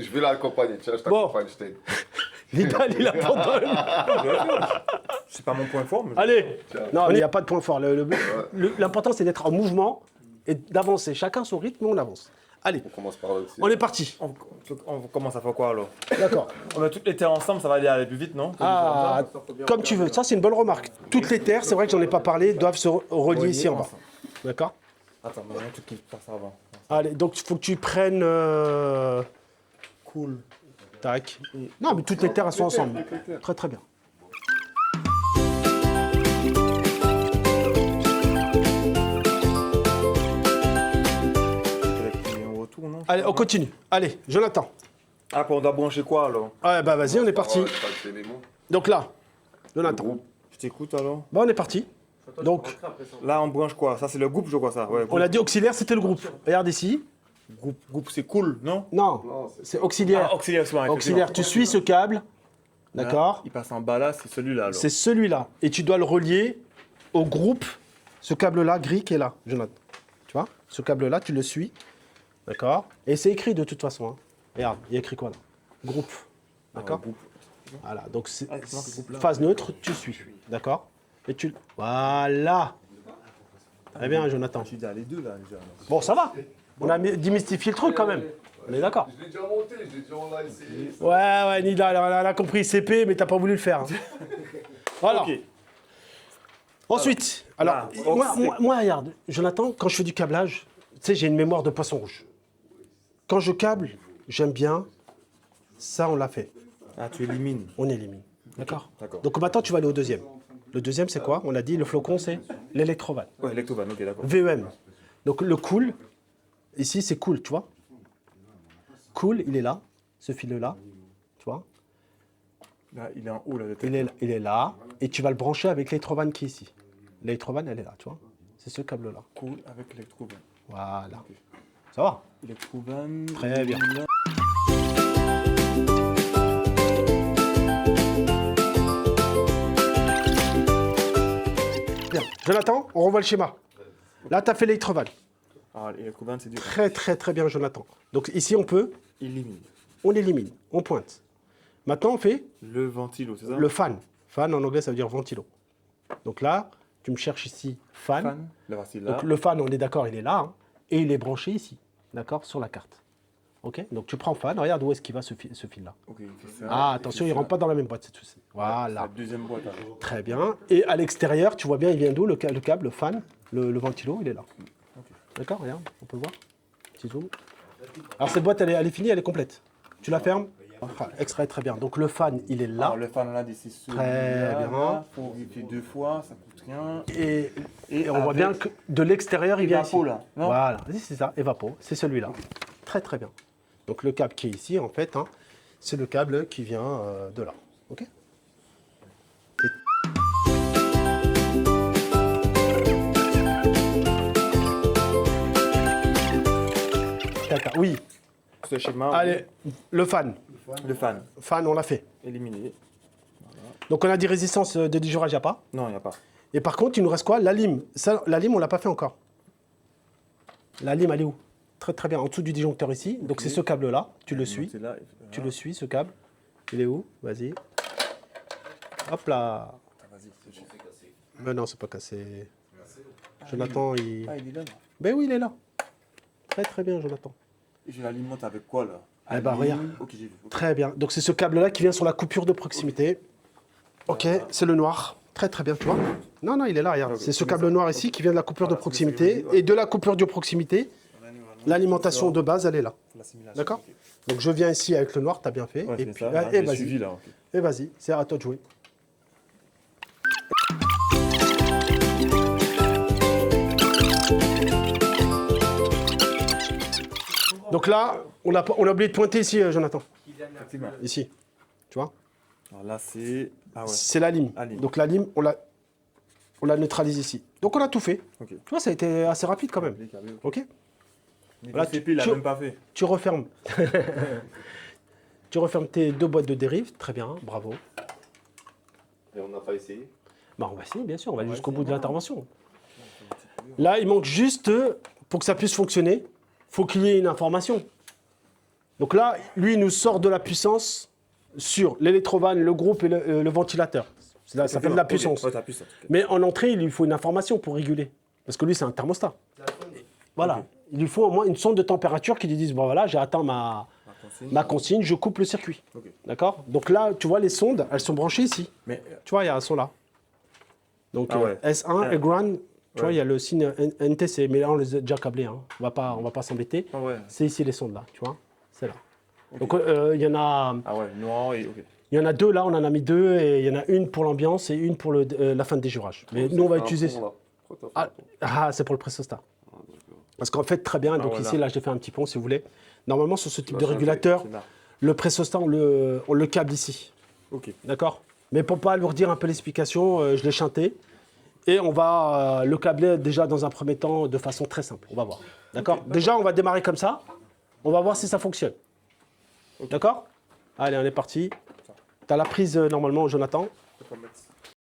Je vais l'accompagner, tiens, je t'accompagne, je t'aide. Vidal, il attend dans le... C'est pas mon point fort, mais... Allez. Non, il n'y a pas de point fort. L'important, c'est d'être en mouvement et d'avancer. Chacun son rythme, on avance. Allez, On commence par là aussi. on est parti. On commence à faire quoi alors? D'accord. On va toutes les terres ensemble, ça va aller plus vite, non? Ah, comme tu veux. Ça, c'est une bonne remarque. Toutes les terres, c'est vrai que j'en ai pas parlé, doivent se relier ici en bas. D'accord? Attends, mais il y a un truc qui passe avant. Allez, donc il faut que tu prennes... Cool. Tac. Non, mais toutes les terres, elles sont ensemble. Très, très bien. En retour, non? Allez, on continue. Allez, Jonathan. Ah, on doit brancher quoi alors? Ouais, bah vas-y, on est parti. Ouais, je passe l'élément. Donc là, Jonathan. Groupe. Je t'écoute alors. Bah, on est parti. Donc, Là, on branche quoi? Ça, c'est le groupe, je crois ça. Ouais, on a dit auxiliaire, c'était le groupe. Regarde ici. groupe c'est cool, non? Non, Non, c'est auxiliaire. Ah, auxiliaire, c'est vrai. Auxiliaire, tu suis ce câble. D'accord? Il passe en bas là, c'est celui-là alors. C'est celui-là. Et tu dois le relier au groupe, ce câble-là, gris qui est là, Jonathan. Tu vois? Ce câble-là, tu le suis. D'accord? Et c'est écrit de toute façon. Hein. Regarde, il y a écrit quoi là? Groupe. D'accord? Groupe. Voilà, donc c'est Ah, c'est marqué groupe là. phase neutre, tu suis. D'accord? Et tu... Voilà! Très bien, Jonathan. Je suis déjà les deux là déjà. Bon, ça va. On a démystifié le truc quand même. On est d'accord. Je l'ai déjà monté, je l'ai déjà on l'a essayé. Ouais, Nida, elle a compris CP, mais t'as pas voulu le faire. Hein. Voilà. Ok. Ensuite, alors, Là, moi, regarde, Jonathan, quand je fais du câblage, tu sais, j'ai une mémoire de poisson rouge. Quand je câble, j'aime bien, ça, on l'a fait. Ah, tu élimines. On élimine. D'accord? D'accord. Donc maintenant, tu vas aller au deuxième. Le deuxième, c'est quoi? On a dit, le flocon, c'est l'électrovan. Ouais, Electovan, ok, d'accord. VEM. Donc le cool, ici, c'est cool, tu vois? Cool, il est là, ce fil-là, tu vois? Là, il est en haut là, le Il est là, et tu vas le brancher avec l'électrovan qui est ici. L'électrovan, elle est là, tu vois? C'est ce câble-là. cool avec Electrovan. Voilà. Ça va? Electrovan. Très bien. Là. Bien. Jonathan, on revoit le schéma. Là, tu as fait l'électrovan. Ah, Electrovan, c'est dur. Très, très, très bien, Jonathan. Donc ici, on peut, Élimine. on élimine, on pointe. Maintenant, on fait Le ventilo, c'est ça? le fan. Fan, en anglais, ça veut dire ventilo. Donc là, tu me cherches ici fan. fan. Là, voici là. Donc le fan, on est d'accord, il est là. Hein, et il est branché ici, d'accord, sur la carte. OK? Donc tu prends fan, regarde où est-ce qu'il va ce fil-là. Ok, il fait ça. Ah, attention, il ne rentre pas dans la même boîte, cette fois-ci. La Voilà. deuxième boîte alors. Très bien. Et à l'extérieur, tu vois bien, il vient d'où le câble, le fan, le ventilo, il est là. D'accord, regarde, on peut le voir. Petit zoom. Alors cette boîte, elle est finie, elle est complète. Tu la fermes. Ah, extrait, très bien. Donc le fan, il est là. Alors, le fan là, d'ici Très bien. Il faut vérifier 2 fois, ça coûte rien. Et on voit bien que de l'extérieur, il vient ici. Evapo, là, non? Voilà, c'est ça, Evapo, c'est celui-là. Très très bien. Donc le câble qui est ici, en fait, hein, c'est le câble qui vient de là. OK? D'accord, oui. Ce schéma. Allez, le fan. Le fan. Fan, on l'a fait. Éliminé. Donc on a dit résistance de déjurage, il n'y a pas. Non, il n'y a pas. Et par contre, il nous reste quoi? La lime. Ça, la lime, on ne l'a pas fait encore. La lime, elle est où? Très très bien, en dessous du disjoncteur ici. Donc c'est ce câble-là, tu le suis. C'est là. Tu le suis, ce câble. Il est où? Vas-y. Hop là. Vas-y, c'est Mais non, c'est pas cassé. Jonathan, il... Ah, il est là. Ben oui, il est là. Très très bien, Jonathan. Et je l'alimente avec quoi là? Eh ben, regarde. Ok, j'ai vu. Ok. Très bien. Donc c'est ce câble-là qui vient sur la coupure de proximité. Ok, c'est le noir. Très très bien, tu vois. Non, non, il est là, regarde. C'est ce câble noir ici qui vient de la coupure de proximité. Et de la coupure de proximité, l'alimentation de base, elle est là. L'assimilation. D'accord? Donc je viens ici avec le noir, tu as bien fait. Ouais, Et c'est puis, ça. et J'ai vas-y. suivi là. Ok. Et vas-y, c'est à toi de jouer. Donc là, on a oublié de pointer ici, Jonathan. Effectivement. Ici. Tu vois? Alors là, c'est. Ah ouais. C'est la lime. La lime. Donc la lime, on la neutralise ici. Donc on a tout fait. Ok. Tu vois, ça a été assez rapide quand même. Ok? Voilà, CP, il l'a même pas fait. Tu refermes. Tu refermes tes 2 boîtes de dérive. Très bien, bravo. Et on n'a pas essayé. Bah, on va essayer, bien sûr, on va aller jusqu'au bout de l'intervention. Là, il manque juste, pour que ça puisse fonctionner, faut qu'il y ait une information. Donc là, lui, il nous sort de la puissance sur l'électrovan, le groupe et le ventilateur. Ça fait de la puissance. Ouais, t'as puissance. Ok. Mais en entrée, il lui faut une information pour réguler. Parce que lui, c'est un thermostat. Voilà. Ok. Il lui faut au moins une sonde de température qui lui dise, bon voilà, j'ai atteint ma consigne, je coupe le circuit. Ok. D'accord? Donc là, tu vois, les sondes, elles sont branchées ici. Mais Tu vois, elles sont là. Donc Ah ouais. S1 et Grand, tu vois, Ouais. il y a le signe NTC, mais là, on les a déjà câblés. Hein. On va pas s'embêter. ah ouais. C'est ici les sondes là, tu vois? C'est là. Ok. Donc il y en a... Ah ouais, noir et ok. Il y en a deux là, on en a mis deux, et il y en a une pour l'ambiance et une pour la fin de déjurage. Mais nous, on va utiliser... c'est pour le pressostat. Parce qu'en fait, très bien, donc voilà. ici, là, j'ai fait un petit pont, si vous voulez. Normalement, sur ce type Là, de c'est un régulateur, C'est là. le pressostat, on le câble ici. Ok. D'accord? Mais pour pas alourdir un peu l'explication, je l'ai chanté. Et on va le câbler déjà dans un premier temps de façon très simple. On va voir. D'accord? Déjà, on va démarrer comme ça. On va voir si ça fonctionne. D'accord? Allez, on est parti. Tu as la prise normalement, Jonathan. Je peux pas mettre-